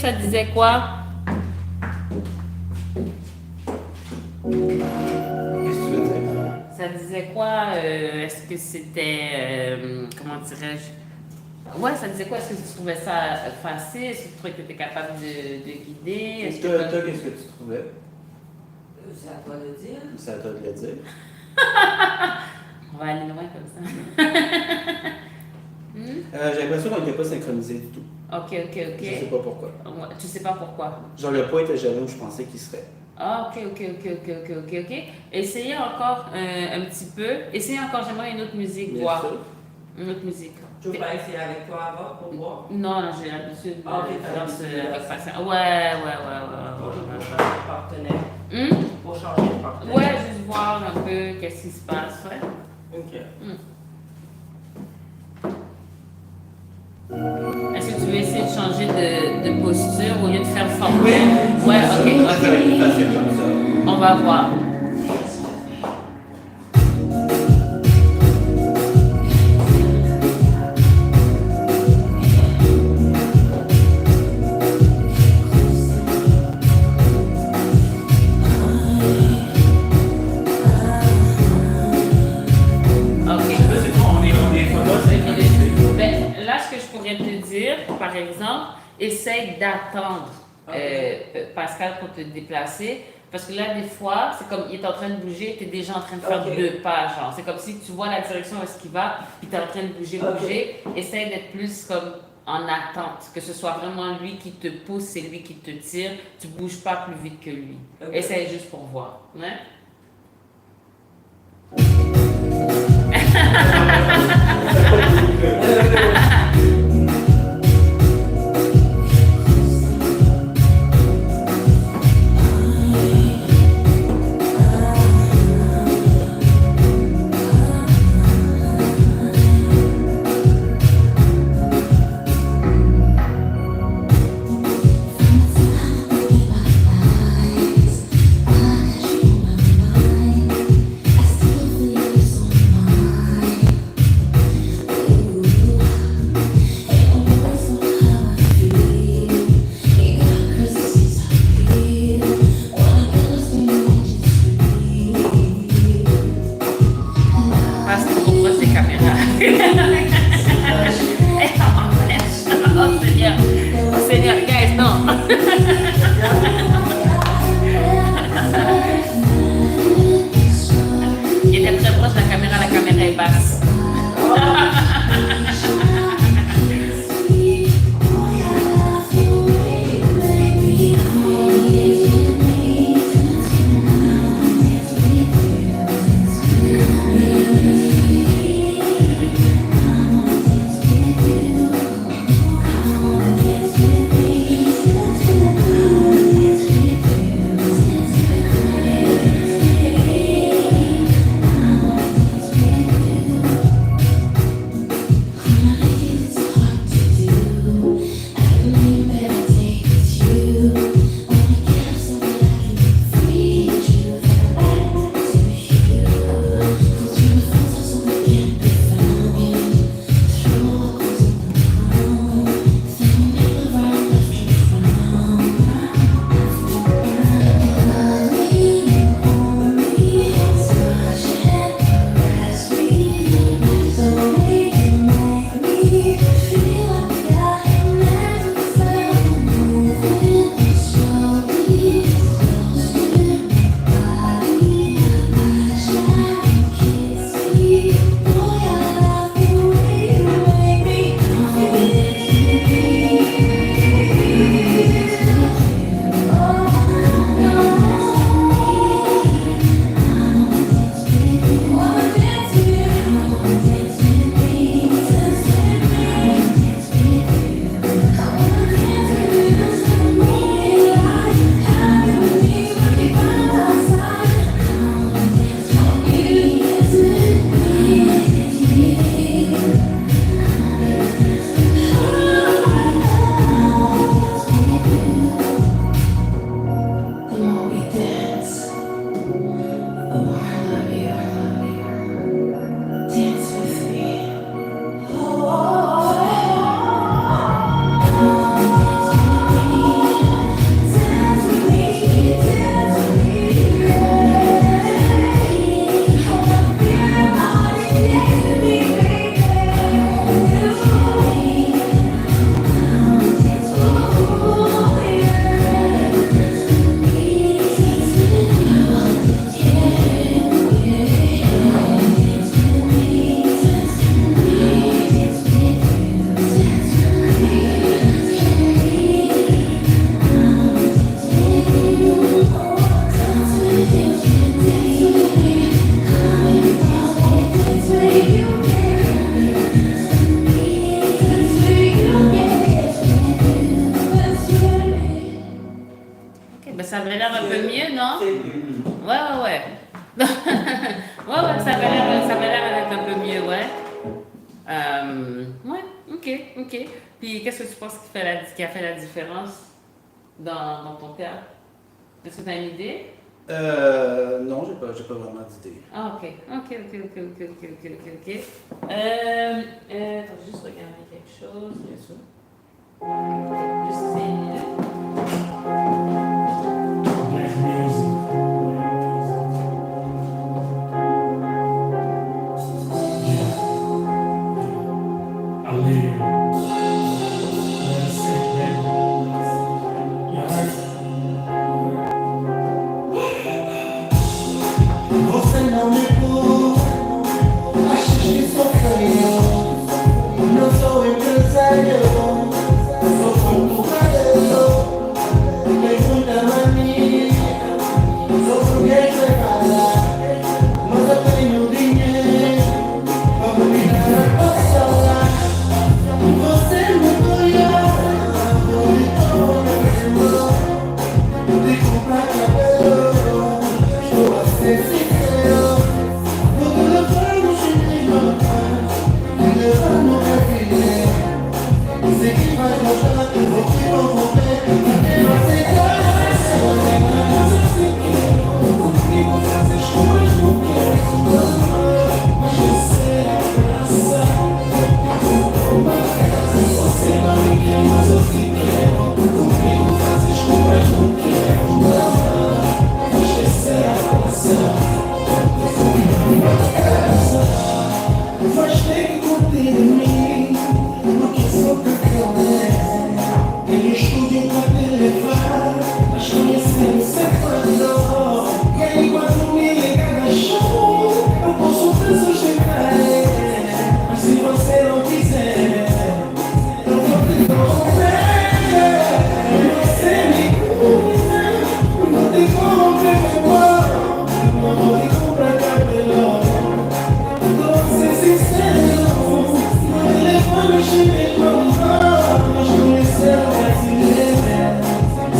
ça disait quoi? Qu'est-ce que tu veux dire? Ça disait quoi? Est-ce que c'était. Comment dirais-je? Ouais, ça disait quoi? Est-ce que tu trouvais ça facile? Est-ce que tu trouvais que tu étais capable de guider? Est-ce que Toi, qu'est-ce que tu trouvais? C'est à toi de dire. C'est à toi de le dire. On va aller loin comme ça. J'ai l'impression qu'on n'était pas synchronisé du tout. Ok. Je sais pas pourquoi. Ouais, tu sais pas pourquoi? Genre, le poids était jamais où je pensais qu'il serait. Ah, ok. Essayez encore un petit peu. Essayez encore, j'aimerais une autre musique, Bien voir. sûr. Une autre musique. Tu veux pas essayer avec toi avant pour voir? Non, j'ai l'habitude de Ah, ok, t'as danser l'habitude de avec danser. patience. Ouais. Pour changer de partenaire. Pour changer de partenaire. Ouais, juste voir un peu qu'est-ce qui se passe, ouais. Ok. Est-ce que tu veux essayer de changer de posture au lieu de faire former? Ouais, ok. Facile comme ça. On va voir. Là, ce que je pourrais te dire, par exemple, essaye d'attendre Pascal pour te déplacer. Parce que là, des fois, c'est comme il est en train de bouger, tu es déjà en train de faire 2 pas. Genre. C'est comme si tu vois la direction où est-ce qu'il va, puis tu es en train de bouger. Essaye d'être plus comme en attente. Que ce soit vraiment lui qui te pousse, c'est lui qui te tire. Tu bouges pas plus vite que lui. Essaye juste pour voir. Ouais? Ben, ça avait l'air un peu mieux, non? C'est mieux. Ouais. Ouais, ça avait l'air d'être un peu mieux, ouais. Ouais, ok. Puis, qu'est-ce que tu penses qui a fait la différence dans ton cas? Est-ce que tu as une idée? Non, j'ai pas vraiment d'idée. Ah, ok. Attends, juste regarder quelque chose. Bien sûr. Juste essayer. Black music. Yeah. I live. Let's sit there. You heard? Você não me pôs, achas que sou feio? Não sou empresário, sou concorrado. Tenho muita mania, sou burguês da casa, mas eu tenho dinheiro para me dar a passar. Você me olhou, de comprar cabelo, estou a ser sincero. Vou te levar no chinês, te levar no café. Sei que vais gostar, eu vou te promover. Quero aceitar. Comigo fazes coisas não quero, mas você é graça. Você não me quer, mas eu te quero. Comigo fazes coisas não quero, mas você é graça. Faz tempo curtir em mim, porque sou cacau. Ele estúdio para te levar, mas conhecendo separado. E aí quando me liga na show, eu posso te sustentar. Mas se você não quiser, eu vou te interromper. Você me cuida, não te compre meu amor, não vou te comprar cabelo. Vou ser sincero, não me leva no chinês, mas conhecer o brasileiro.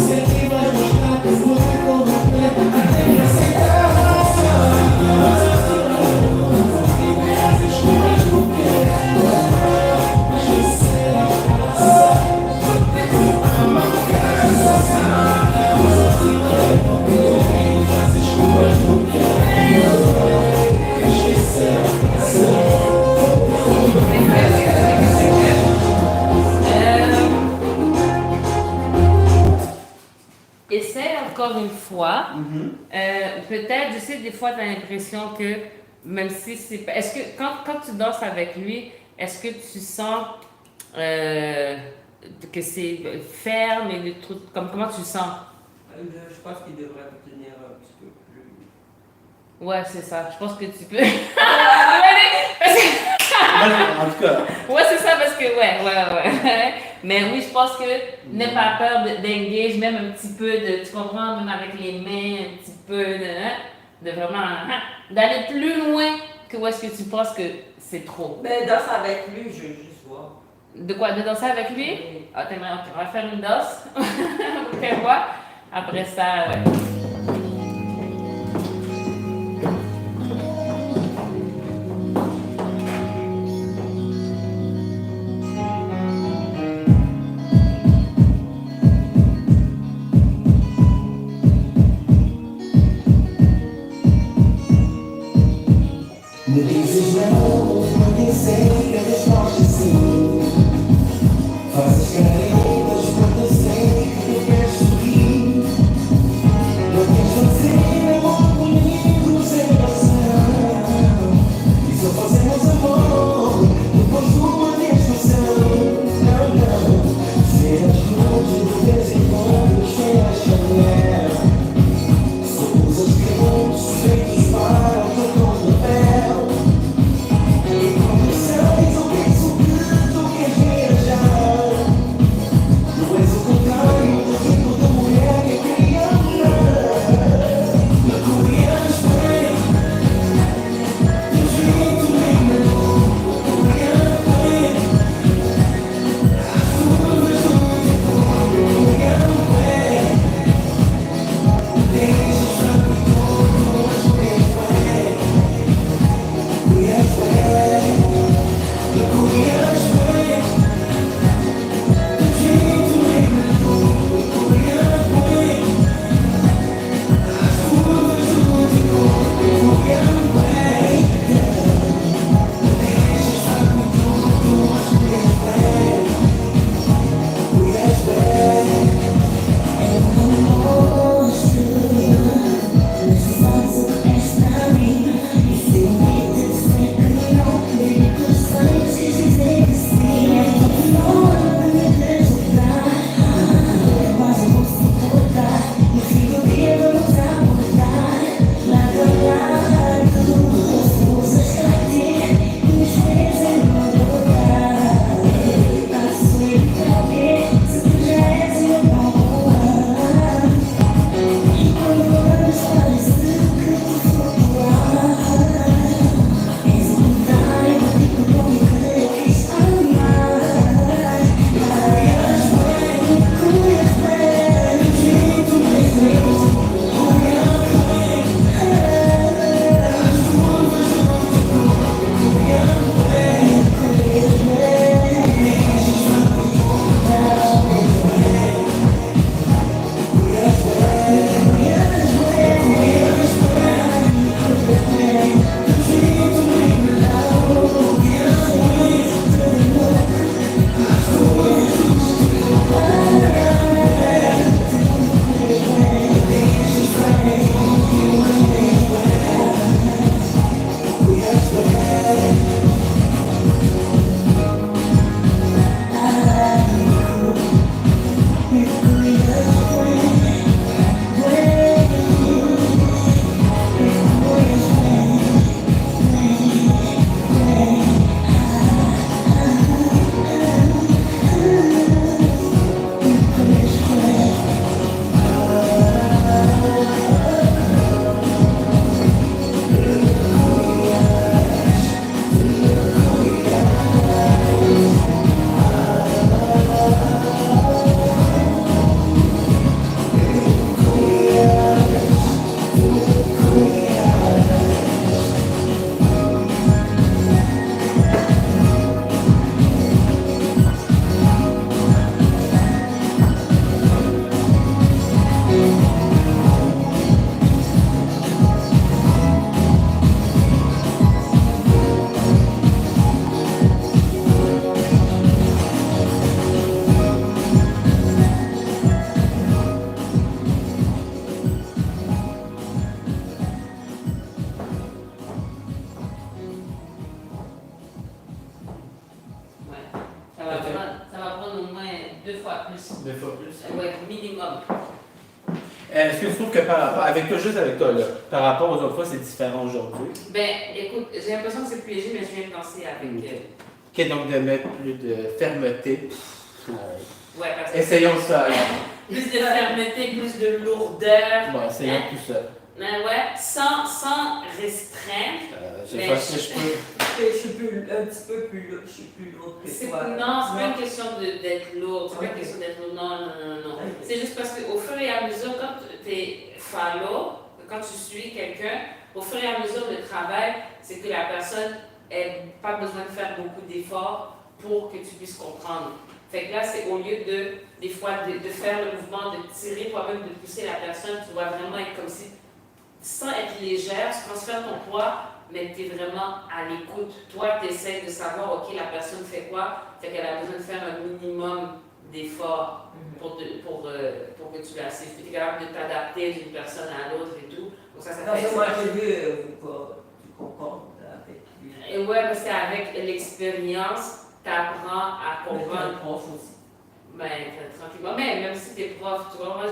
Sei que vai gostar, vou te corromper, até me aceitar. Comigo fazes coisas não quero, mas você é graça. Comigo fazes coisas não quero, mas você é graça. Essaie encore une fois. Peut-être, je sais, des fois, tu as l'impression que, même si c'est pas. Est-ce que, quand tu danses avec lui, est-ce que tu sens que c'est ferme et le truc. Comment tu sens? Je pense qu'il devrait tenir un petit peu plus. Ouais, c'est ça. Je pense que tu peux. En tout cas, Ouais, c'est ça, parce que, ouais. Mais oui, je pense que n'aie pas peur d'engage, même un petit peu de, tu comprends, même avec les mains, un petit peu de vraiment, d'aller plus loin que où est-ce que tu penses que c'est trop. Mais danse avec lui, je veux juste voir. De quoi? De danser avec lui? Oui. Ah, t'aimerais, ok, on va faire une danse. Fais voir. Après ça, ouais. Me dizes não, porque sei que resposta sim. Fazes carinhas, porque sei que queres sorrir. Est-ce que tu trouves que avec toi, juste avec toi, là, par rapport aux autres fois, c'est différent aujourd'hui? Ben, écoute, j'ai l'impression que c'est plus léger, mais je viens de penser avec. Ok, donc de mettre plus de fermeté. Ouais, parce que Essayons ça, alors. plus de fermeté, plus de lourdeur. Bon, essayons tout ça. Ouais, sans restreindre. Je Mais sais pas si je peux. Je suis un petit peu plus lourde, je suis plus lourde que toi. Non, c'est pas une question d'être lourd. C'est pas une question d'être lourd. Non. C'est juste parce qu'au fur et à mesure, quand tu es follow, quand tu suis quelqu'un, au fur et à mesure le travail, c'est que la personne n'a pas besoin de faire beaucoup d'efforts pour que tu puisses comprendre. Fait que là, c'est au lieu des fois, de faire le mouvement, de tirer toi-même, de pousser la personne, tu dois vraiment être comme si, sans être légère, tu transfères ton poids, mais tu es vraiment à l'écoute. Toi, tu essaies de savoir, OK, la personne fait quoi, fait qu'elle a besoin de faire un minimum d'efforts pour que tu la suives. Tu es capable de t'adapter d'une personne à l'autre et tout. Donc ça fait... Moi, j'ai vu, tu concordes avec lui. Et ouais, parce qu'avec l'expérience, tu apprends à comprendre. Un prof aussi. Ben, tranquillement. Mais même si tu es prof, tu vois, moi,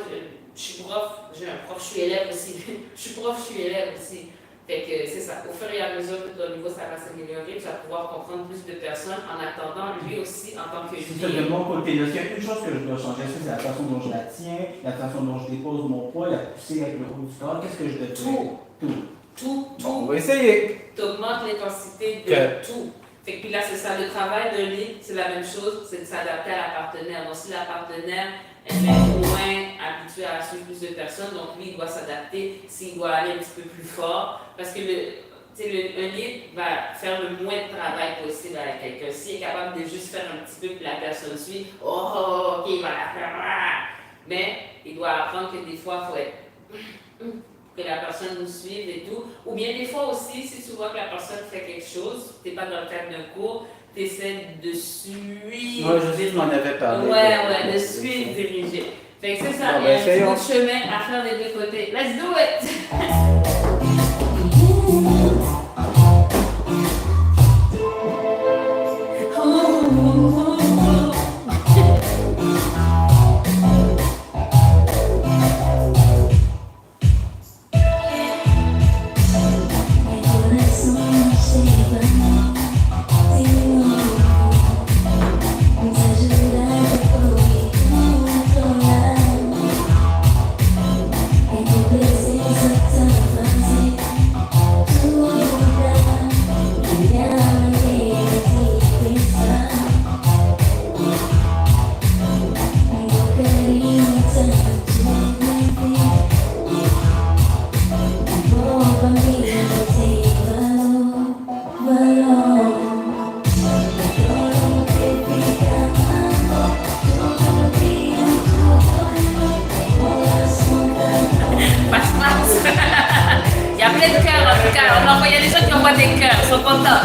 je suis prof, j'ai un prof, je suis élève aussi. Je suis prof, je suis élève aussi. Fait que c'est ça. Au fur et à mesure que ton niveau ça va s'améliorer, tu vas pouvoir comprendre plus de personnes en attendant lui aussi en tant que C'est ça, de mon côté. Est-ce qu'il y a une chose que je dois changer? Est-ce que c'est la façon dont je la tiens, la façon dont je dépose mon poids, la pousser avec le haut du corps? Qu'est-ce que je dois faire? Tout. Bon, on va essayer. Tu augmentes l'intensité de tout. Fait que puis là, c'est ça, le travail de lead, c'est la même chose, c'est de s'adapter à la partenaire. Donc, si la partenaire elle est moins habituée à suivre plus de personnes, donc lui, il doit s'adapter s'il doit aller un petit peu plus fort. Parce que un lead va faire le moins de travail possible avec quelqu'un. S'il est capable de juste faire un petit peu, puis la personne suit, ok, il va la faire. Mais il doit apprendre que des fois, il faut être. Que la personne nous suive et tout. Ou bien des fois aussi, si tu vois que la personne fait quelque chose, tu n'es pas dans le cadre d'un cours, tu essaies de suivre. Moi, je m'en avais parlé. Ouais, de suivre, diriger. Fait que c'est ça, Bon, il y a ben, un petit bout de chemin à faire des deux côtés. Let's do it! Il y a plein de cœurs en tout cas. Il y a des gens qui envoient des cœurs, ils sont contents.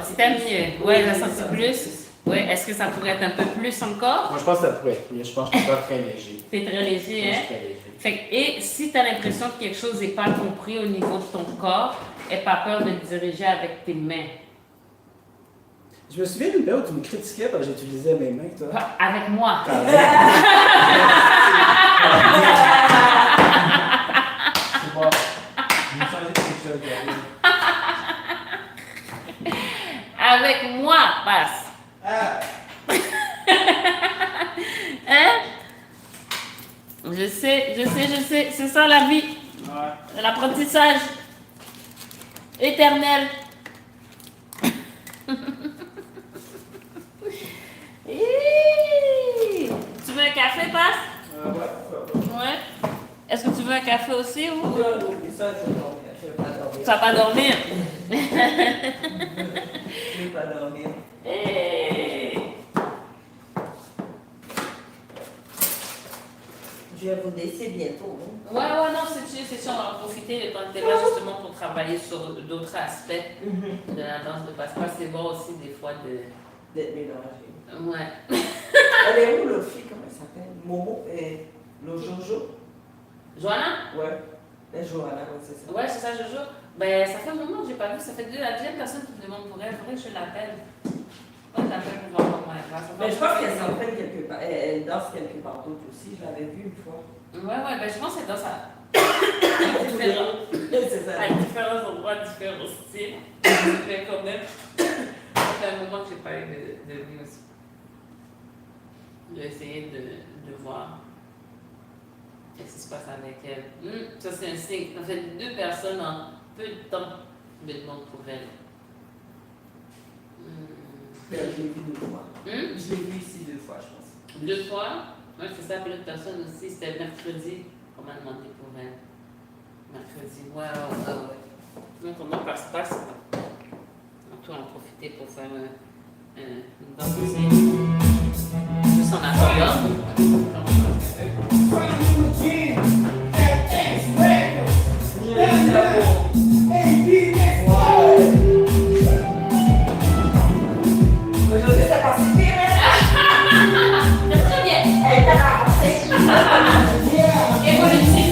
C'était mieux. Ouais, j'ai senti plus. Ouais, est-ce que ça pourrait être un peu plus encore? Moi, je pense que ça pourrait être plus. Je pense que je suis pas très léger. C'est très léger, hein? Très léger. Fait que, et si tu as l'impression que quelque chose n'est pas compris au niveau de ton corps, n'aie pas peur de le diriger avec tes mains. Je me souviens d'une période où tu me critiquais parce que j'utilisais mes mains, toi. Avec moi. C'est bon. Je vais changer quelque chose. Avec moi, passe. Hein? Je sais. C'est ça la vie. Ouais. L'apprentissage éternel. Tu veux un café, passe? Ouais. Est-ce que tu veux un café aussi ou? Non, ça, je vais dormir. Je vais pas dormir. Tu vas pas dormir? Je vais pas dormir. Hey. Je vais vous laisser bientôt. Hein? Ouais, non, c'est sûr, on va en profiter le temps que tu es là justement pour travailler sur d'autres aspects de la danse de passe-passe. C'est bon aussi des fois D'être mélangé. Ouais. Elle est où l'autre fille? Comment elle s'appelle? Momo et le Jojo? Joanna? Ouais. La Joanna, ouais, c'est ça. Ouais, c'est ça, Jojo. Ben, ça fait un moment que j'ai pas vu. Ça fait la deuxième personne qui me demande pour elle. Faudrait que je l'appelle. Ouais, je l'appelle pour voir comment elle va. Mais je pense qu'elle s'entraîne quelque part. Elle danse quelque part d'autre aussi. Je l'avais vue une fois. Ouais, ben je pense qu'elle danse à C'est ça. différents endroits, différents styles. Mais quand même, ça fait un moment que j'ai pas eu de lui aussi. J'ai essayé de voir qu'est-ce qui se passe avec elle. Ça, c'est un signe. En fait, 2 personnes en peu de temps me demandent pour elle. Je l'ai vue 2 fois. Je l'ai vue ici 2 fois, je pense. 2 fois? Oui, c'est ça, puis l'autre personne aussi, c'était mercredi qu'on m'a demandé pour elle. Mercredi, ouais. Donc, on en passe-passe. On peut en profiter pour faire une danse aussi. Juste en attendant. Aujourd'hui, ça passe bien, Très bien. elle t'a ramassé. Évolutif.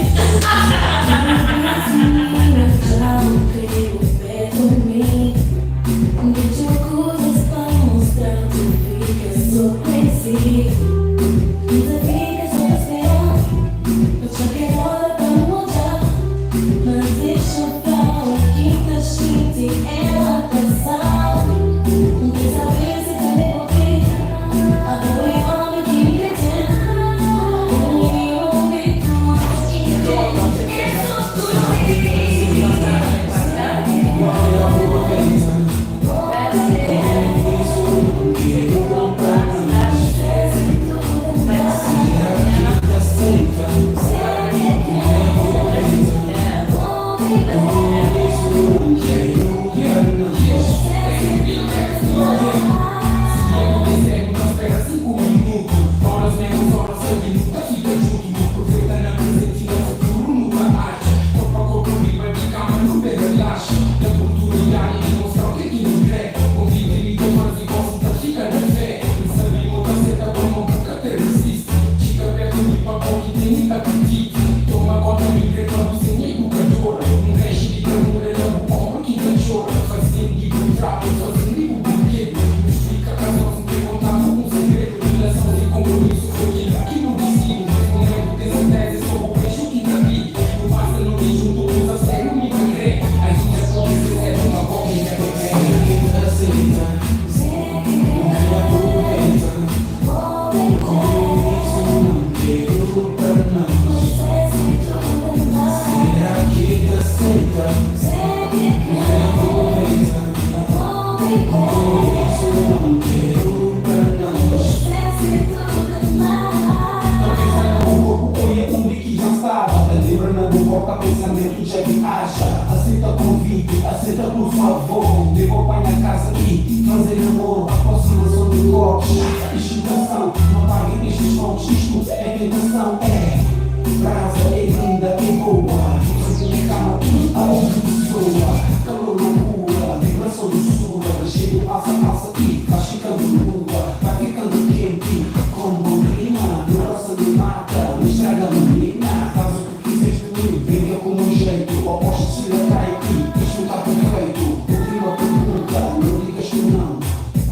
Calor, loucura, vibração do sul, cheiro, alça e vai ficando curva, vai ficando quente, como um clima, no roça de mata, não estraga a menina, faz o que quiseres comigo, venha com um jeito, oposto se lhe atrai aqui, isto está perfeito, o clima pergunta, não digas que não,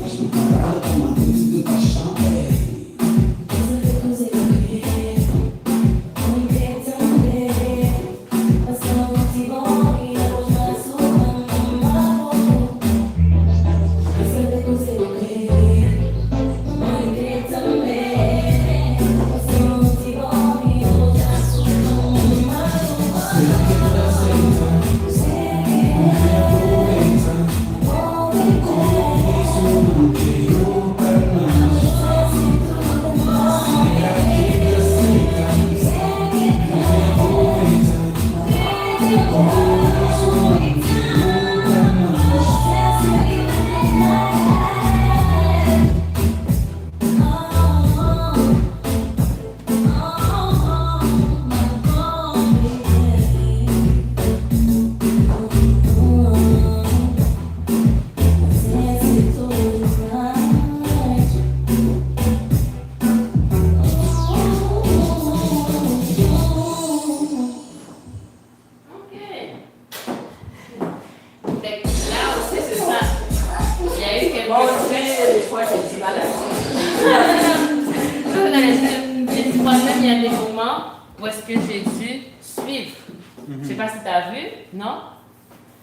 mas no canal está uma crise de paixão,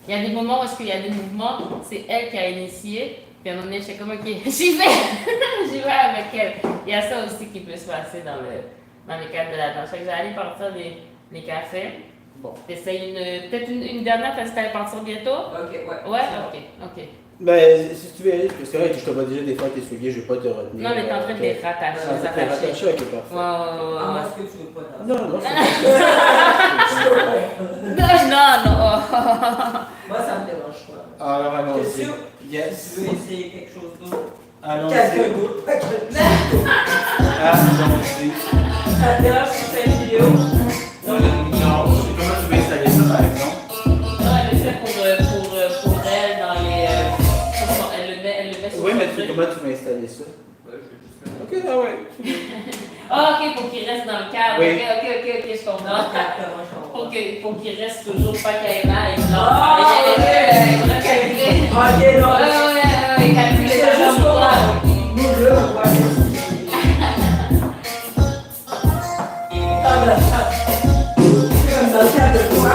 Il y a des moments où il y a des mouvements, c'est elle qui a initié, puis à un moment donné, je suis comme, ok, j'y vais, j'y vais avec elle. Il y a ça aussi qui peut se passer dans le cadre de la danse. Fait que j'allais partir les cafés. Bon. T'essayes peut-être une dernière, t'as dit que t'allais partir bientôt? Ok, ouais. Ouais, ok. Ben, si tu veux aller, parce que c'est vrai que je te vois déjà des fois tes souliers, je vais pas te retenir. Non, mais t'es en train de les rattacher, Ah, les t'es attacher. rattaché, ok, parfait. À moins que tu veux pas danser. Non, non, Non. Moi, ça me dérange pas. alors T'es allons-y. sûr? Yes. Tu veux essayer quelque chose d'autre? Allons-y. Quelqu'un d'autre? Allons-y. Ça te dérange si je fais une vidéo? Non, comment tu veux installer ça par exemple? Non, elle le fait pour elle dans les. Elle le met sur Oui, son mais truc. comment tu veux installer ça? Ok, ah ouais. Ah, ok, pour qu'il reste dans le cadre. Oui. Ok, je comprends. Non, exactement, je comprends. Pour qu'il reste toujours pas qu'il ait mal. Ah, ok, non. Ouais, calculer C'est sa juste jambe pour droite. nous deux, on voit comme dans le cadre de toi.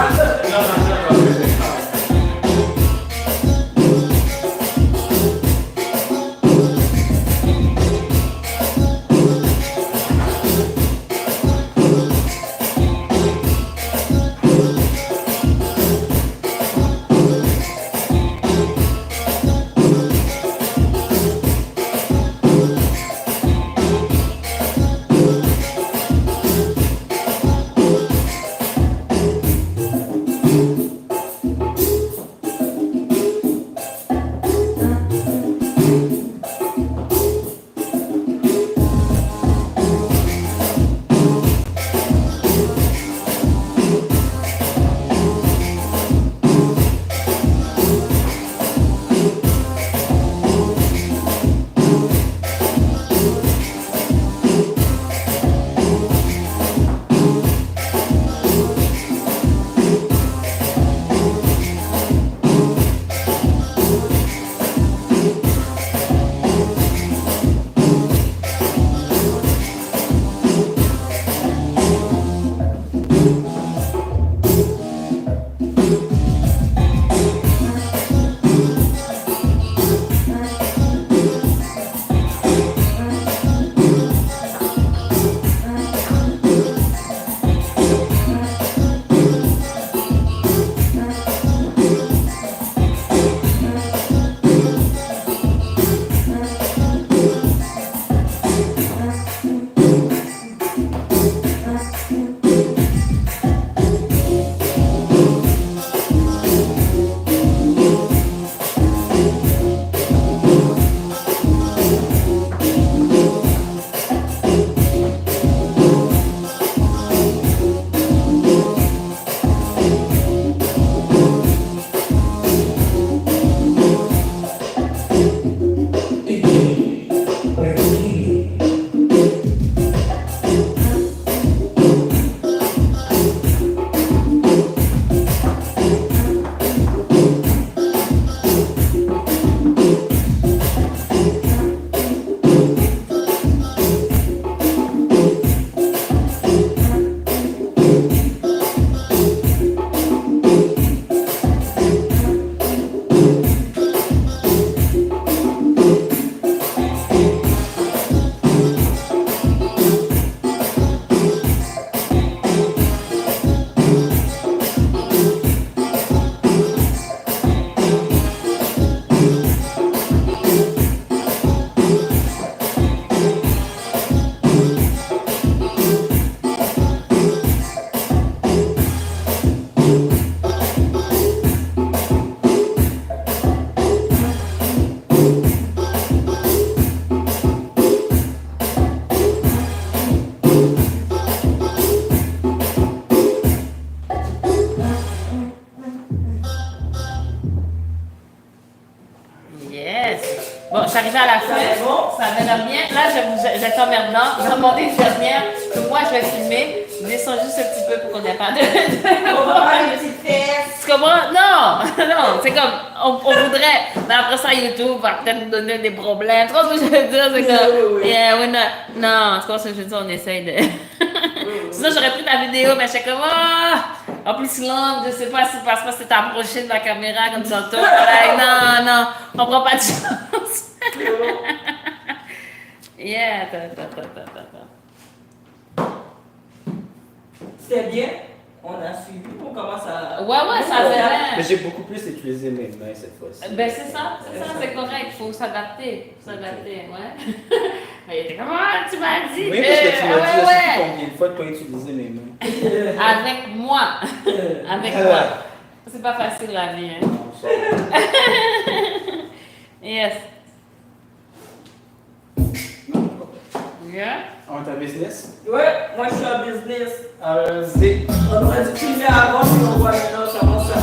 Bon, je suis arrivée à la fin. C'est bon? Ça avait l'air bien. Là, j'ai t'emmerdant. J'ai demandé une infirmière que moi, je vais filmer. Descends juste un petit peu pour qu'on n'ait pas de... On va faire une petite fesse. Tu comprends? Non! Non! C'est comme, on voudrait, mais après ça, YouTube va peut-être nous donner des problèmes. Tu vois ce que je veux dire? C'est comme, Oui. yeah, we're not... Non, tu vois ce que je veux dire? On essaye de... Sinon, j'aurais pris ta vidéo, mais j'étais comme, en plus longue, je sais pas si parce que c'est approché de la caméra comme ça. Like, non, on prend pas de chance. Yeah, C'était bien. On a suivi. On commence à. Ouais, ça avait Mais l'air. j'ai beaucoup plus utilisé mes mains cette fois-ci. Ben, c'est ça, c'est correct, il faut s'adapter. Ouais. Mais il était comme, tu m'as dit. Oui, parce que tu m'as dit, je sais ouais. plus combien de fois de pas utiliser mes mains. Avec moi. Avec moi. C'est pas facile la vie, hein. Non, ça. Yes. Yeah. On est en business? Ouais, moi je suis en business. Allons-y. On aurait dû filmer avant, puis on voit maintenant comment ça.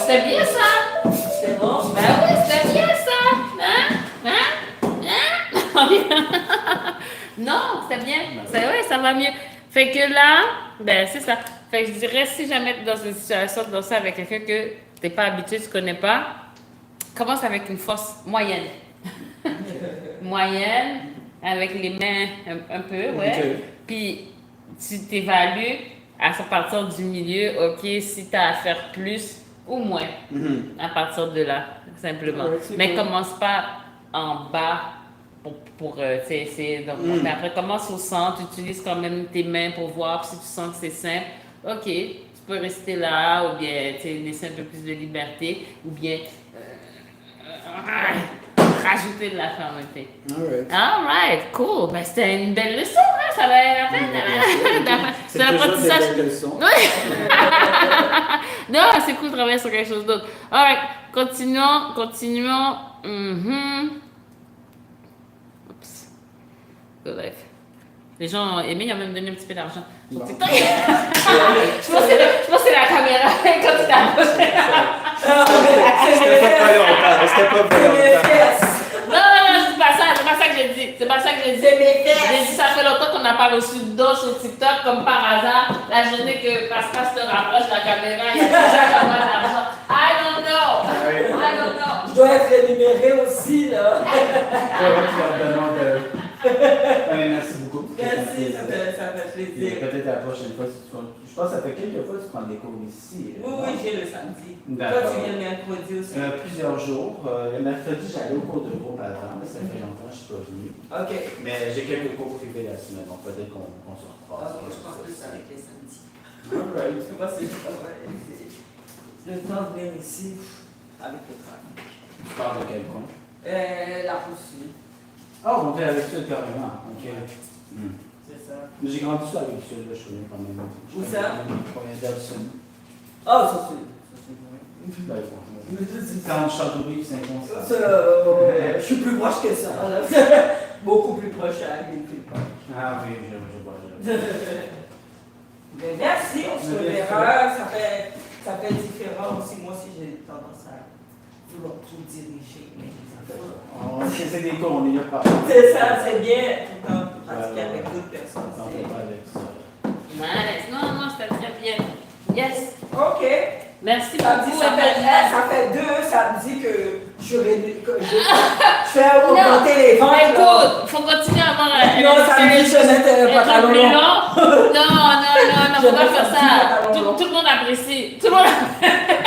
C'était bien ça. C'est bon? Ben oui, c'était bien ça. Non, c'était bien. Oui, ça va mieux. Fait que là, ben c'est ça. Fait que je dirais, si jamais tu es dans une situation de danser avec quelqu'un que tu n'es pas habitué, tu connais pas, commence avec une force moyenne. Moyenne, avec les mains un peu, ouais. Ok. Puis tu t'évalues à partir du milieu, ok, si tu as à faire plus ou moins, à partir de là, simplement. Ouais, c'est Mais bon. commence pas en bas pour essayer de remonter. Mais après, commence au centre, utilise quand même tes mains pour voir si tu sens que c'est simple. Ok, tu peux rester là, ou bien laisser un peu plus de liberté, ou bien rajouter de la fermeté. Alright. Alright, cool. Ben, c'était une belle leçon, hein? Ça valait la peine. C'est C'est toujours des l'apprentissage. belles leçons. Oui. Non, c'est cool de travailler sur quelque chose d'autre. Alright, continuons. Oups. Good life. Les gens ont aimé, ils ont même donné un petit peu d'argent. Sur Bon. TikTok. Je pense que c'est la caméra quand tu t'approches. C'était pas volontaire. C'était pas volontaire. Non, c'est pas ça que j'ai dit. C'est pas ça que j'ai dit. J'ai dit, ça fait longtemps qu'on n'a pas reçu de dons sur TikTok, comme par hasard, la journée que Pascal se rapproche de la caméra, il y a déjà pas mal d'argent. I don't know. Je dois être rémunérée aussi, là. Merci beaucoup. Merci, ça fait Et plaisir. peut-être la prochaine fois, si tu prends- je pense que ça fait quelques fois que tu prends des cours ici. Oui, j'ai le samedi. Toi, D'accord. tu viens le mercredi aussi. Plusieurs jours. Le mercredi, j'allais au cours de groupe avant, mais ça fait longtemps que je ne suis pas venu. Ok. Mais j'ai quelques cours privés la semaine, donc peut-être qu'on se repasse. Ok, je pense que c'est avec les samedis. Alright. Parce que moi, c'est le temps de venir ici avec le travail. Tu parles de quel coin? La poursuite. Oh, on fait avec ça carrément. Ok. C'est ça. Mais j'ai grandi ça avec ça, là, je connais quand même. Où ça? Combien d'Elson? Oh, ça c'est vrai. Ben, bon. Quand Châteaubriand, c'est inconscient. Je suis plus proche que ça. Là. Beaucoup plus proche à Greenfield Park. Ah oui, je vois. Mais merci, on se reverra. Ça fait différent aussi. Moi aussi, j'ai tendance à vouloir tout diriger. Mais C'est des cours, on est là par c'est ça, c'est bien tout le temps pratiquer avec d'autres personnes. On fait pas avec ça. Nice. Non, c'était très bien. Yes. Ok. Merci Samedi, beaucoup. ça fait 2 samedis que je fais augmenter les ventes. là. Écoute, faut continuer à avoir Non, samedi, je mets pas être talons plus longs. long. Non, Je faut pas mets faire samedi, ça. pantalon long. Tout le monde apprécie. Tout le monde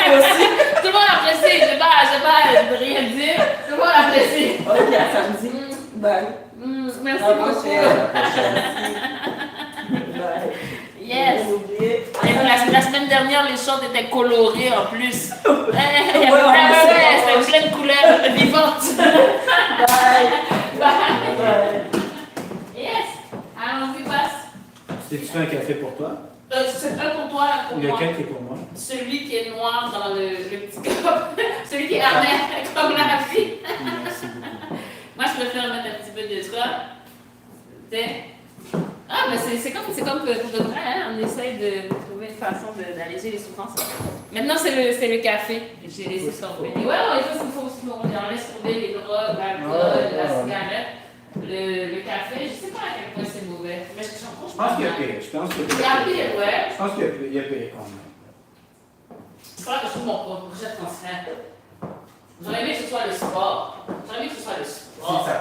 apprécie. Je vais pas rien dire. Tout le monde apprécie. Ok, à samedi. Bye. Merci À la beaucoup. prochaine. Bye. Yes. Vous oubliez. Et la semaine dernière, les shorts étaient colorés en plus. Ouais, C'était plein de couleurs vivantes. Bye. Bye. Yes. Allons-y, passe. Tu fais un café pour toi? C'est un pour toi, un pour moi. Lequel qui est pour moi? Celui qui est noir dans le petit cup. Celui qui est amer comme la vie. Merci beaucoup. Moi, je préfère mettre un petit peu de ça. Ah, mais c'est comme pour de vrai, hein, on essaye de trouver une façon d'alléger les souffrances. Maintenant, c'est le café. J'ai laissé tomber. Ouais, il faut aussi on laisse tomber les drogues, l'alcool, la cigarette, le café. Je sais pas à quel point c'est mauvais. Mais je pense qu'il y a pire. Je pense qu'il Il y a pire, ouais. Je pense qu'il y a pire quand même. Je crois que je trouve mon projet transfert. J'aurais aimé que ce soit le sport. C'est ça.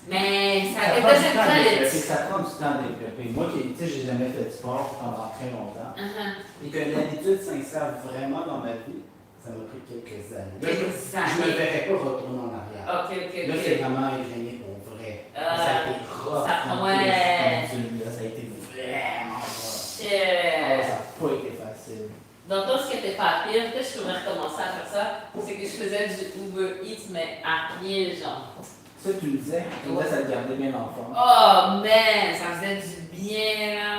Mais ça Ça it prend du doesn't temps à cut développer, it. ça prend du temps à développer. Moi, qui, tu sais, j'ai jamais fait de sport pendant très longtemps. Et que l'habitude s'insère vraiment dans ma vie, ça m'a pris quelques années. Là, je ne me verrais pas retourner en arrière. Ok. Là, c'est vraiment ingénié pour vrai. Ça a été rough. ça- dans ouais. tous les pendules, là, ça a été vraiment rough. Yeah. Ça n'a pas été facile. Dans tout ce qui n'était pas pire, peut-être que je pourrais recommencer à faire ça, c'est que je faisais du Uber Eats, mais à pied, genre. Ça, tu me disais, ça te gardait bien l'enfant. Oh, man, ça faisait du bien, là.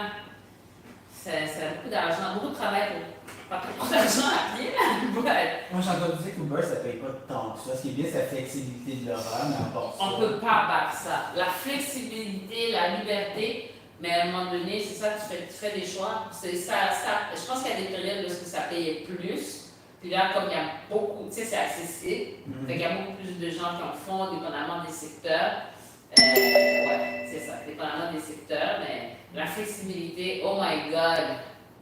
C'est beaucoup d'argent, beaucoup de travail pour pas trop d'argent à pied. Ouais. Moi, j'ai entendu dire qu'Uber, ça ne paye pas tant que ça. Ce qui est bien, c'est la flexibilité de l'horaire, mais à part ça. On ne peut pas battre ça. La flexibilité, la liberté, mais à un moment donné, c'est ça, tu fais des choix. C'est ça, je pense qu'il y a des périodes où ça payait plus. Puis là, comme il y a beaucoup, tu sais, c'est accessible. Fait qu'il y a beaucoup plus de gens qui en font, dépendamment des secteurs. Ouais, c'est ça, dépendamment des secteurs, mais la flexibilité, oh my God!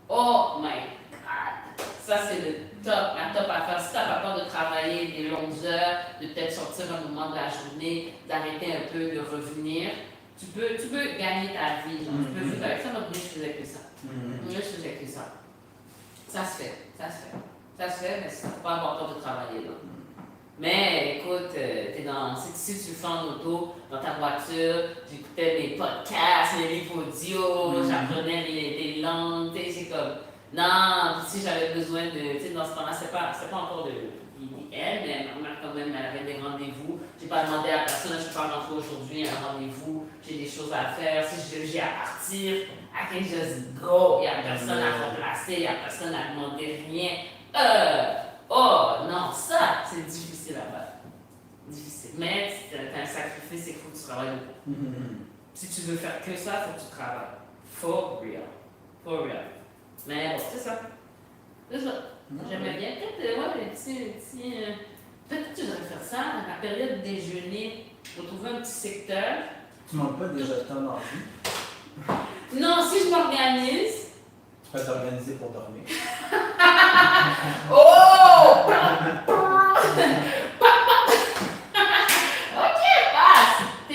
Oh my God! Ça, c'est le top, la top affaire. Si tu n'as pas peur de travailler des longues heures, de peut-être sortir un moment de la journée, d'arrêter un peu, de revenir, tu peux gagner ta vie. Genre, tu peux vivre avec ça. Moi, je faisais que ça. Moi, je faisais que ça. Ça se fait, mais ça ne faut pas avoir peur de travailler. Là. Mais écoute, si tu le fais en auto, dans ta voiture, j'écoutais mes podcasts, mes livres audio, j'apprenais les langues, c'est comme. Non, si j'avais besoin de. Dans ce temps-là, c'est pas encore de elle, mais ma mère, quand même, elle avait des rendez-vous. J'ai pas demandé à personne, je ne suis pas rentrée aujourd'hui à un rendez-vous, j'ai des choses à faire. Si j'ai à partir, I can just go. Il n'y a personne à remplacer, il n'y a personne à demander rien. Oh non, ça, c'est difficile à battre. Difficile. Mais c'est un sacrifice, il faut que tu travailles beaucoup. Si tu veux faire que ça, il faut que tu travailles. For real. For real. Mais bon, c'est ça. C'est ça. J'aimais bien. Peut-être, les petits. Peut-être que tu devrais faire ça à la période déjeuner. Faut trouver un petit secteur. Tu manques pas déjà de temps dans la vie? Non, si je m'organise. Tu peux t'organiser pour dormir. Oh! Ok, passe! Ok,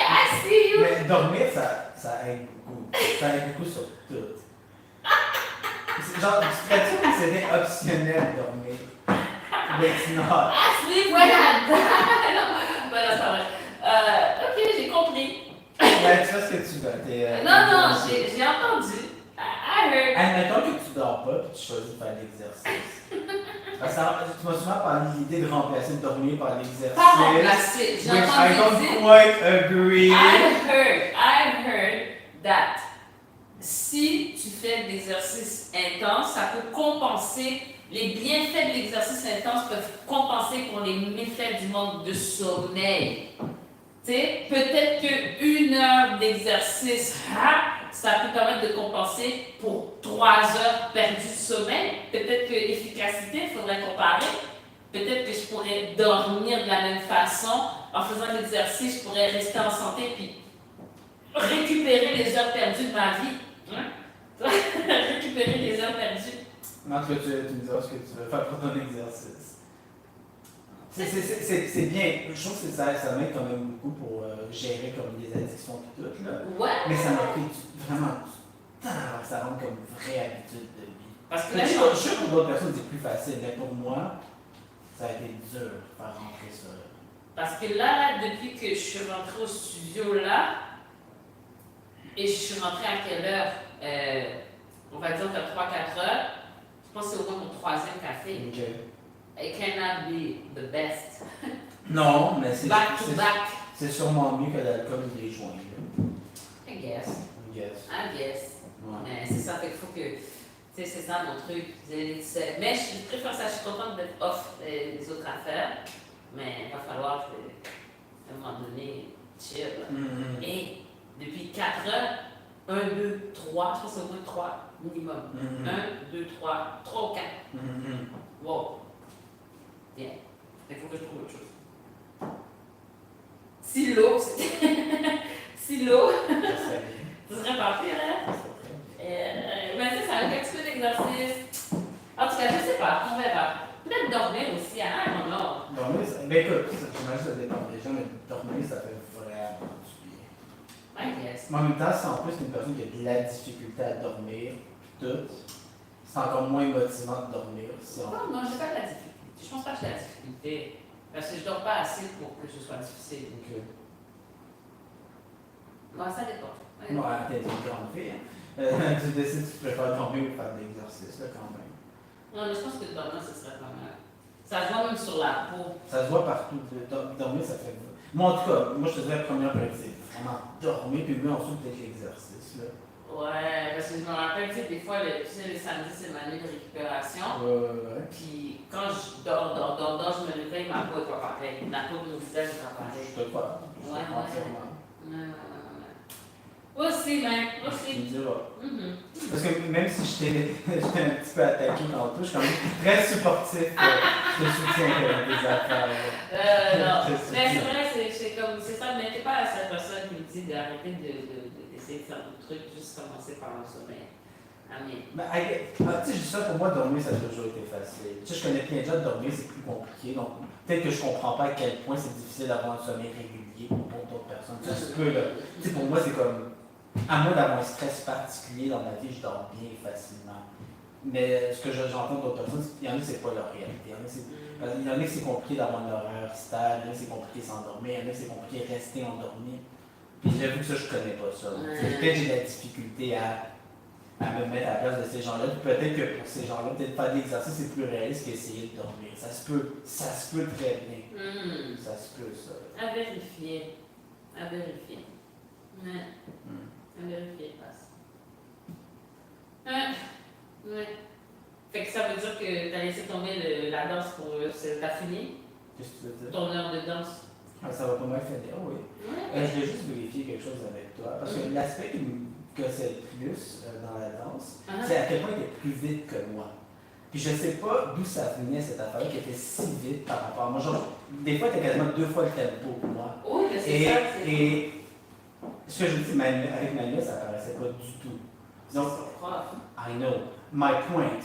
I see you! Mais dormir, ça aide beaucoup. Ça aide beaucoup sur tout. Genre, tu ferais-tu que c'était optionnel de dormir? Mais sinon. Sleep when I die! Non, c'est pas vrai. Ok, j'ai compris. Ouais, tu sais ce que tu veux. Non, j'ai entendu. I heard. Admettons que tu dors pas et tu choisis de faire l'exercice. Parce que tu m'as souvent parlé de l'idée de remplacer le dormir par l'exercice. Pas remplacer, j'ai Which I don't entendu dire. quite agree. I heard that si tu fais de l'exercice intense, ça peut compenser. Les bienfaits de l'exercice intense peuvent compenser pour les méfaits du manque de sommeil. Tu sais, peut-être qu'une heure d'exercice, ça peut permettre de compenser pour 3 heures perdues de sommeil. Peut-être que l'efficacité, il faudrait comparer. Peut-être que je pourrais dormir de la même façon. En faisant l'exercice, je pourrais rester en santé puis récupérer les heures perdues de ma vie. Hein? Récupérer les heures perdues. En tout cas, tu me diras ce que tu veux faire pour ton exercice. C'est bien. Je trouve que ça m'aide quand même beaucoup pour gérer comme les addictions et tout. Là. Ouais. Mais ça m'a pris vraiment du temps avant que ça rentre comme vraie habitude de vie. Parce que Je là, suis sûr que pour d'autres personnes, c'est plus facile. Mais pour moi, ça a été dur de faire rentrer ça. Parce que là, depuis que je suis rentrée au studio là, et je suis rentrée à quelle heure? On va dire vers 3-4 heures. Je pense que c'est au moins mon 3e café. Okay. It cannot be the best. Non, mais c'est Back to back. C'est sûrement mieux que l'alcool ou les joints. I guess. Yes. I guess. Ouais. Mais c'est ça, fait qu'il faut que. Tu sais, c'est ça mon truc. Mais je préfère ça, je suis contente d'être off des autres affaires. Mais il va falloir que, à un moment donné, chill. Et depuis 4 heures, 1, 2, 3, je pense que c'est au moins 3 minimum. 1, 2, 3, 3 ou 4. Wow. Bien. Il faut que je trouve autre chose. Silo, Silo. Ce serait pas pire, hein? Mais c'est ça, un petit peu d'exercice. En tout cas, je sais pas, on verra. Peut-être dormir aussi, hein? Non. Dormir, ben écoute, j'imagine que ça dépend des gens, mais dormir, ça fait vraiment du bien. I guess. Mais en même temps, si en plus une personne qui a de la difficulté à dormir, tout, c'est encore moins motivant de dormir. Si on... Non, j'ai pas de la difficulté. Je pense pas que j'ai de la difficulté. Parce que je dors pas assez pour que ce soit difficile. Okay. Bon, ça dépend. Ouais, t'es une grande fille. Tu décides si tu préfères dormir ou faire de l'exercice, là, quand même. Non, mais je pense que le dormir, ce serait pas mal. Ça se voit même sur la peau. Ça se voit partout. Dormir, ça fait. Moi, en tout cas, moi, je te dirais la première partie, c'est vraiment dormir, puis mieux ensuite, peut-être l'exercice, là. Ouais, parce que je me rappelle, tu sais, des fois, le samedi, c'est ma nuit de récupération. Ouais. Puis quand je dors, je me réveille, ma peau est pas pareille. La peau de mon visage est pas pareille. Je te crois. Ouais. Aussi, ben, Tu me aussi. diras. Mhm. Parce que même si j'étais un petit peu attaqué tantôt, je suis quand même très supportif. Je te soutiens des affaires. Non. Je Mais c'est soutiens. vrai, c'est ça, mais t'es pas la seule personne qui me dit d'arrêter d'essayer de faire des trucs, juste commencer par le sommeil. Amen. Mais, tu sais, je dis ça pour moi, dormir, ça a toujours été facile. Tu sais, je connais plein de gens, dormir, c'est plus compliqué. Donc, peut-être que je comprends pas à quel point c'est difficile d'avoir un sommeil régulier pour d'autres personnes. Ça se peut, là. Tu sais, pour moi, c'est comme. À moins d'avoir un stress particulier dans ma vie, je dors bien facilement. Mais ce que j'entends d'autres personnes, il y en a, c'est pas leur réalité. Il y en a que c'est compliqué d'avoir un horaire stable, il y en a que c'est compliqué de s'endormir, il y en a que c'est compliqué de rester endormi. Puis j'avoue que ça, je connais pas ça. Peut-être que j'ai de la difficulté à me mettre à la place de ces gens-là. Peut-être que pour ces gens-là, peut-être faire de l'exercice, c'est plus réaliste qu'essayer de dormir. Ça se peut très bien. Ça se peut, ça. À vérifier. À vérifier. Ouais. À vérifier, passe. Ouais. Fait que ça veut dire que t'as laissé tomber la danse pour. T'as fini Qu'est-ce que tu veux dire? ton heure de danse? Ah, ça va pas mal finir, oui. Ouais. Je voulais juste vérifier quelque chose avec toi. Parce que l'aspect qui me gossait le plus dans la danse, c'est à quel point il était plus vite que moi. Puis je sais pas d'où ça venait cette affaire qui était si vite par rapport à moi. Genre, des fois, t'es quasiment 2 fois le tempo que moi. Oui, mais c'est ça. Et ce que je dis, avec Manuel, ça paraissait pas du tout. Donc, I know. My point.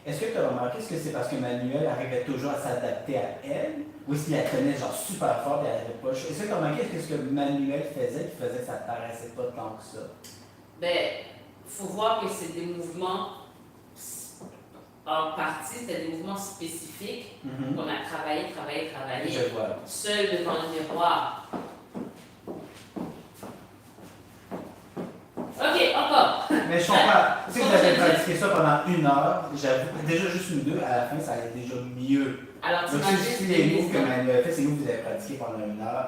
Est-ce que tu as remarqué, est-ce que c'est parce que Manuel arrivait toujours à s'adapter à elle, ou est-ce qu'il la tenait genre super fort et elle n'avait pas le choix? Est-ce que tu as remarqué ce que Manuel faisait qui faisait que ça paraissait pas tant que ça? Ben, faut voir que c'est des mouvements, en partie, c'est des mouvements spécifiques qu'on a travaillé. Je vois. Seul devant le miroir. Ok, encore. Mais je comprends. Tu sais que j'avais pratiqué ça pendant 1 heure, j'avoue, déjà juste une 2, à la fin, ça allait déjà mieux. Alors, Donc, si les moves que Manuel a fait, c'est nous que vous avez pratiqué pendant 1 heure.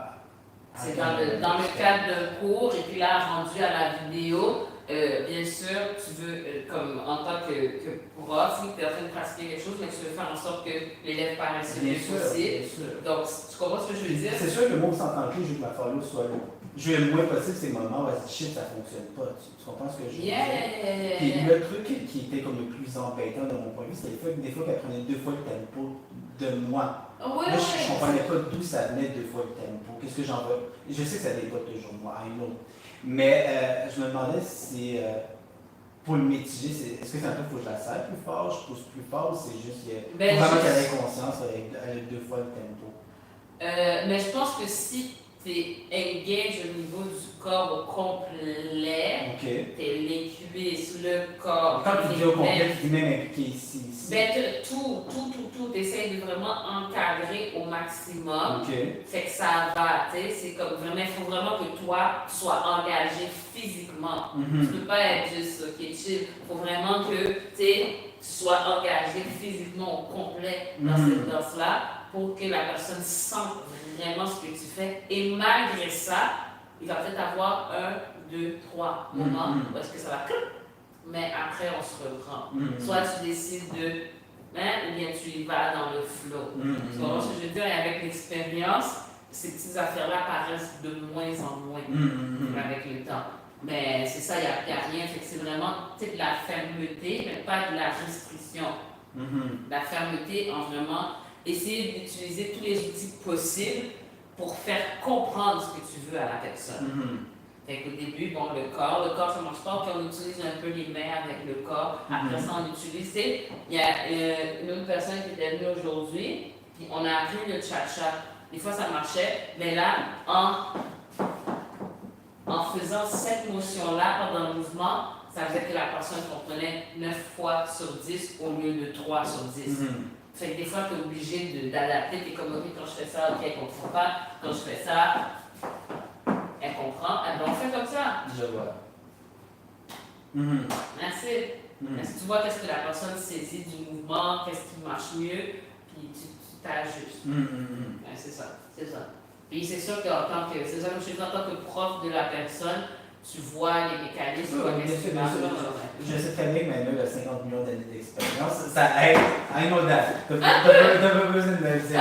c'est dans le cadre d'un cours, et puis là, rendu à la vidéo, bien sûr, tu veux, comme en tant que prof, tu es en train de pratiquer quelque chose, mais tu veux faire en sorte que l'élève paraisse le Bien mieux sûr, possible. bien sûr. Donc, tu comprends ce que je veux dire? C'est sûr que moi, s'entend plus, je veux que ma follow soit là. Je veux le moins possible ces moments où elle se dit shit, ça fonctionne pas. Tu comprends ce que je veux dire? Puis le truc qui était comme le plus embêtant de mon point de vue, c'était des fois qu'elle prenait 2 fois le tempo de moi. Oui, Moi, je comprenais pas d'où ça venait 2 fois le tempo. Qu'est-ce que j'en veux? Je sais que ça n'est pas toujours moi, I know. Mais je me demandais si pour le mitiger, est-ce que c'est un peu faut que je la serre plus fort, je pousse plus fort, ou c'est juste Ben, vraiment qu'elle ait conscience avec 2 fois le tempo? mais je pense que si tu es engage au niveau du corps au complet, Ok. t'es les cuisses, le corps, Quand tu les dis au complet, mains, tu dis même impliqué ici. ben, tout, t'essayes de vraiment encadrer au maximum. Ok. Fait que ça va, tu sais, c'est comme vraiment, il faut vraiment que toi, tu sois engagé physiquement. Tu peux pas être juste, ok, chill. Il faut vraiment que, tu sois engagé physiquement au complet dans cette danse-là pour que la personne sente vraiment ce que tu fais. Et malgré ça, il va peut-être avoir 1, 2, 3 moments où est-ce que ça va mais après on se reprend. Soit tu décides de, ou bien tu y vas dans le flow. Tu vois ce que je veux dire? Et avec l'expérience, ces petites affaires-là paraissent de moins en moins avec le temps. Mais c'est ça, il n'y a rien. Fait que c'est vraiment de la fermeté, mais pas de la restriction. La fermeté en vraiment essayer d'utiliser tous les outils possibles pour faire comprendre ce que tu veux à la personne. Fait qu'au début, bon, le corps ça marche pas, puis on utilise un peu les mains avec le corps. Après ça, on utilise, il y a une autre personne qui était venue aujourd'hui, puis on a appris le cha-cha. Des fois, ça marchait, mais là, en faisant cette motion-là pendant le mouvement, ça faisait que la personne comprenait 9 fois sur 10 au lieu de 3 sur 10. Fait que des fois, tu es obligé d'adapter. Tu es comme, ok, quand je fais ça, ok, elle comprend pas. Quand je fais ça, elle comprend. Eh ben, on fait comme ça. Je vois. Merci. Est-ce que tu vois qu'est-ce que la personne saisit du mouvement, qu'est-ce qui marche mieux, puis tu t'ajustes. Ouais, c'est ça. Puis c'est sûr qu'en tant que, c'est ça, comme je dis, en tant que prof de la personne, tu vois les mécanismes, tu vois qu'est-ce qui marche. Je sais très bien que Manuel a 50 millions d'années d'expérience. Ça aide. I know that. T'as pas besoin de me dire.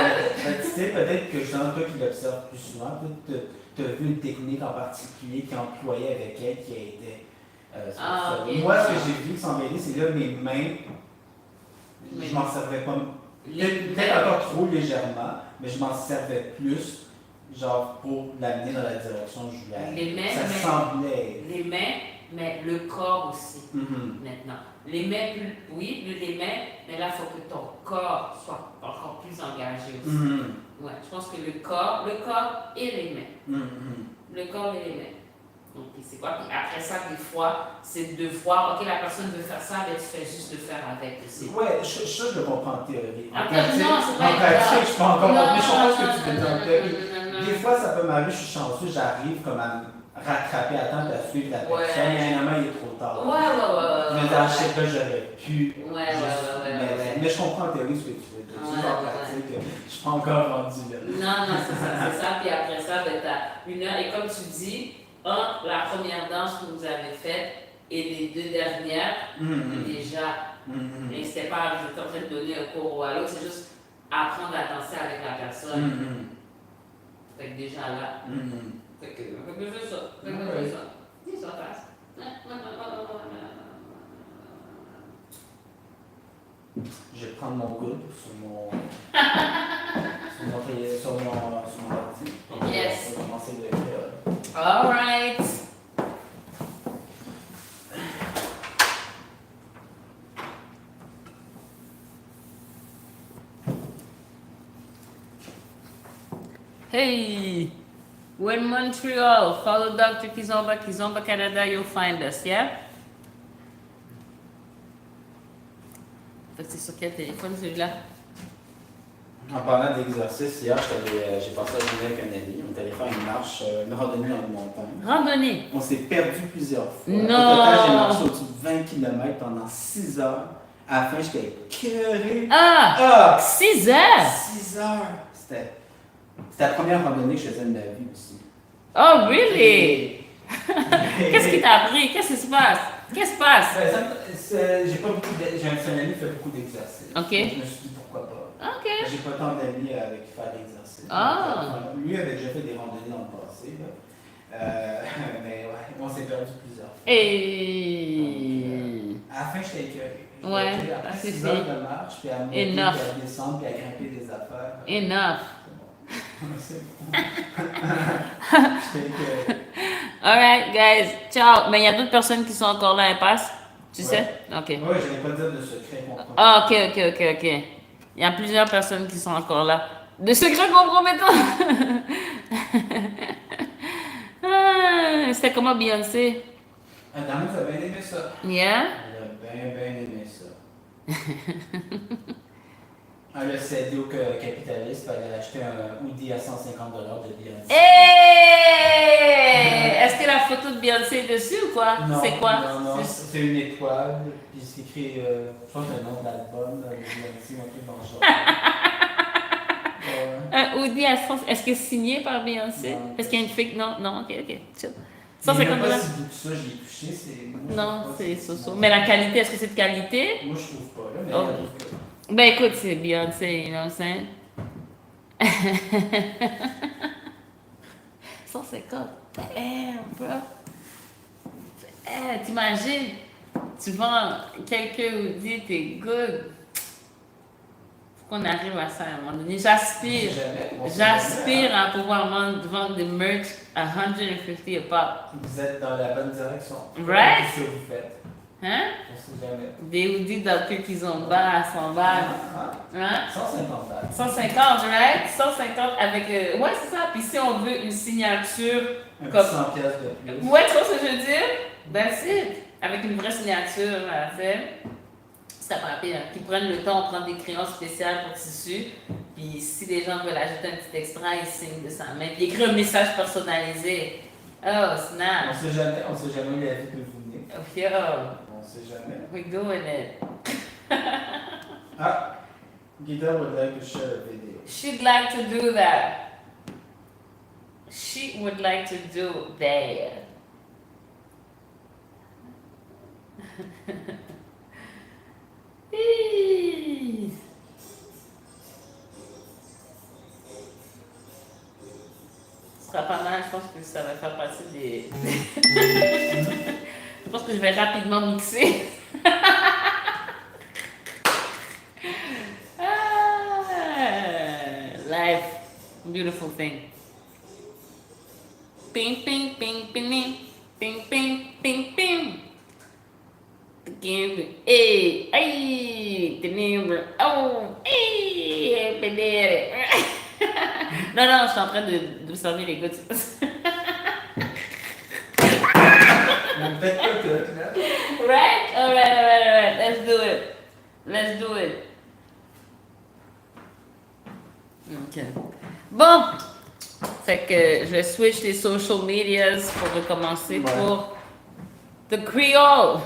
Tu sais, peut-être que justement, toi qui l'observes plus souvent, tu as vu une technique en particulier qui employait avec elle qui a été. Ah, ok. Moi, ce que j'ai vu s'emmêler, c'est là mes mains, je m'en servais pas. Peut-être encore trop légèrement, mais je m'en servais plus, genre pour l'amener dans la direction que je voulais aller. Les mains, Ça mais- semblait. Les mains, mais le corps aussi, Mhm. maintenant. Les mains, oui, les mains, mais là, il faut que ton corps soit encore plus engagé aussi. Mhm. Ouais, je pense que le corps et les mains. Mhm. Le corps et les mains. Donc, c'est quoi? Puis après ça, des fois, c'est de voir, OK, la personne veut faire ça, mais tu fais juste le faire avec aussi. Ouais, ça, je le comprends en théorie. En pratique, non, c'est pas en pratique, je suis pas encore. Non, Mais je comprends ce que non, tu veux dire en non, théorie. non, non, non. Des fois, ça peut m'arriver, je suis chanceux, j'arrive comme à me rattraper à temps, à suivre la Ouais. personne, mais finalement, il est trop tard. Ouais. Mais dans je sais pas, j'aurais pu. Ouais. Mais je comprends en théorie ce que tu veux dire. Ouais, Juste en ouais. pratique, je suis pas encore rendu là. Non, c'est ça. Puis après ça, ben, t'as 1 heure. Et comme tu dis, la première danse que vous avez faite et les 2 dernières, Mhm. déjà, Mhm. et c'était pas, j'étais en train de donner un cours à l'autre, c'est juste apprendre à danser avec la personne. Mhm. Fait que déjà là, Mhm. fait que c'est ça. Fait que Ouais. c'est ça. C'est ça, passe. Je vais prendre mon coude sur mon. sur mon ordi. Yes. On va commencer le faire. All right. Hey, we're in Montreal. Follow Dr. Kizomba, Kizomba Canada, you'll find us, yeah? Fait que c'est sur quel téléphone celui-là? En parlant d'exercice, hier, j'ai passé la journée avec un ami. On est allé faire une marche, une randonnée dans le montagne. Randonnée. On s'est perdu plusieurs fois. Non! Au total, j'ai marché au-dessus de 20 km pendant 6 heures. À la fin, j'étais écœuré. Ah! Ah! 6 heures! 6 heures! C'était la première randonnée que je faisais de ma vie aussi. Oh, really? Qu'est-ce qui t'a appris? Qu'est-ce qui se passe? Qu'est-ce qui se passe? J'ai pas beaucoup j'ai un ami qui fait beaucoup d'exercices. Ok. Je me suis dit pourquoi pas. OK. J'ai pas tant d'amis avec qui faire l'exercice. Ah. Lui avait déjà fait des randonnées dans le passé. Là. Mais ouais, on s'est perdu plusieurs fois. Et... À la fin, j'étais écœuré. Ouais, Après c'est 6 heures fait. de marche, puis à monter, puis Enough. à descendre, puis à grimper des affaires. Enough. C'est bon. J'étais écœuré. Alright, guys. Ciao. Mais il y a d'autres personnes qui sont encore là, elles passent. Tu Ouais. sais? OK. Ouais, je n'allais pas dire de secret contre toi. Ah, OK. Il y a plusieurs personnes qui sont encore là. De secrets compromettants. Ah, c'était comment Beyoncé? Dame, tu as bien aimé ça. Yeah? Elle a bien aimé ça. Elle a cédé au capitaliste, puis elle a acheté un hoodie à 150 de Beyoncé. Hey! Est-ce que la photo de Beyoncé est dessus ou quoi? Non, C'est quoi? Non, C'est- c'est une étoile, puis c'est écrit, je pense que le nom de l'album, de Beyoncé, un truc dans le genre. Ouais. Un hoodie à 100. Est-ce que c'est signé par Beyoncé? Non. Est-ce qu'il y a une fake? Non, ok. Chill. Il est 150 même pas dollars? si beau que ça, je l'ai touché, c'est. Non, c'est so-so. Mais la qualité, est-ce que c'est de qualité? Moi, je trouve pas, là, mais Oh. elle trouve que. Ben écoute, c'est Beyoncé, you know what I'm saying? 150. Damn, bro. T'imagines? Tu vends quelques hoodies, t'es good. Faut qu'on arrive à ça à un moment donné. J'aspire. On sait J'aspire jamais, à pouvoir vendre des merch à 150 a pop. hein. Vous êtes dans la bonne direction. Right? Qu'est-ce que vous faites? Hein? On sait jamais. Des hoodies Dr. Kizomba à 100 balles. Hein? 150 balles. 150, right? 150 avec... ouais, c'est ça. Puis si on veut une signature Un comme... petit 100 piastres de plus. Ouais, tu vois ce que je veux dire? That's it. Avec une vraie signature, là, tu sais. C'est pas pire. Qu'ils prennent le temps, on prend des crayons spéciaux pour tissu. Puis si les gens veulent ajouter un petit extra, ils signent de sa main. Puis écrire un message personnalisé. Oh, On snap. sait jamais la vie peut vous venir. Oh, yo, On sait jamais. we're doing it. Ah! Guitar would like to share a video. She'd like to do that. She would like to do that. Ce sera pas mal, je pense que ça va faire partie des. Je pense que je vais rapidement mixer. Life, beautiful thing. Ping, ping, ping, ping, ping, ping, ping, ping. Hey, hey, ténèbres. Oh, hey, pédère. Non, non, je suis en train d'observer les gars. Faites pas tout, là. Right? Alright. Let's do it. Ok. Bon. Fait que je vais switch les social medias pour recommencer Ouais. pour The Creole.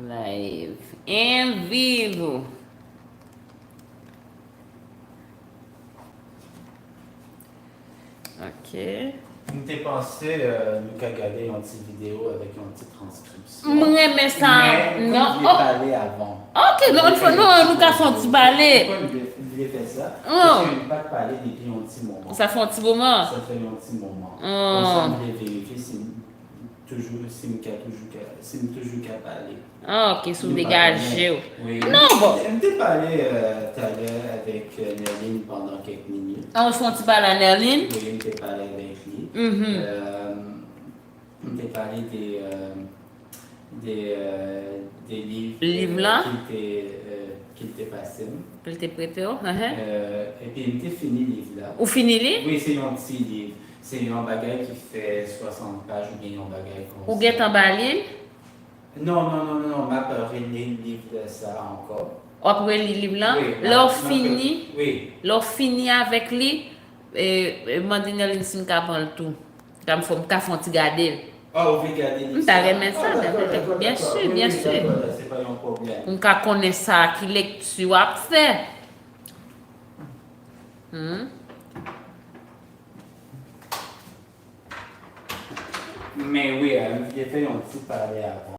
Live. En vivo. Ok. Nous t'es pensé, nous qu'à regarder une petite vidéo avec une petite transcription. Moi, mais ça. Mais Non. comme je l'ai Oh. parlé avant. Ok, non, une fois, non, nous qu'à faire un petit balai. Pourquoi je voulais faire ça? Oh. Parce que je n'ai pas parlé depuis un petit moment. Ça fait un petit moment. Ça fait un petit moment. Oh. Comme ça, je voulais vérifier si me toujours qu'à parler. Ah, ok, sous dégagé. Oui. Non, bon. Je t'ai parlé tout à l'heure avec Nerline pendant quelques minutes. Ah, on fait un petit balai à Nerline. Oui, je t'ai parlé avec lui. Mhm. On t'a parlé des livres. Livres là? Qu'il t'est passé. Puis t'es prêté, oh? Et puis il t'a fini le livre là. Ou fini-li? Oui, c'est un petit livre. C'est un bagage qui fait 60 pages ou bien un bagage comme Ou ça. get en balai? Non, m'a pas relire le livre de ça encore. Ou après les livres là? Oui, Leur m'a- fini? Oui. Leur fini avec lui? Et moi, Nerline, si je prends le tout. Comme faut me faire un petit garder. Oh, vous regardez les T'as aimé ça, d'accord, bien d'accord. sûr, Oui, bien oui, sûr. d'accord, c'est pas un problème. On peut connaître ça, qui lecture à faire. Mais oui, j'ai fait un petit parler avant.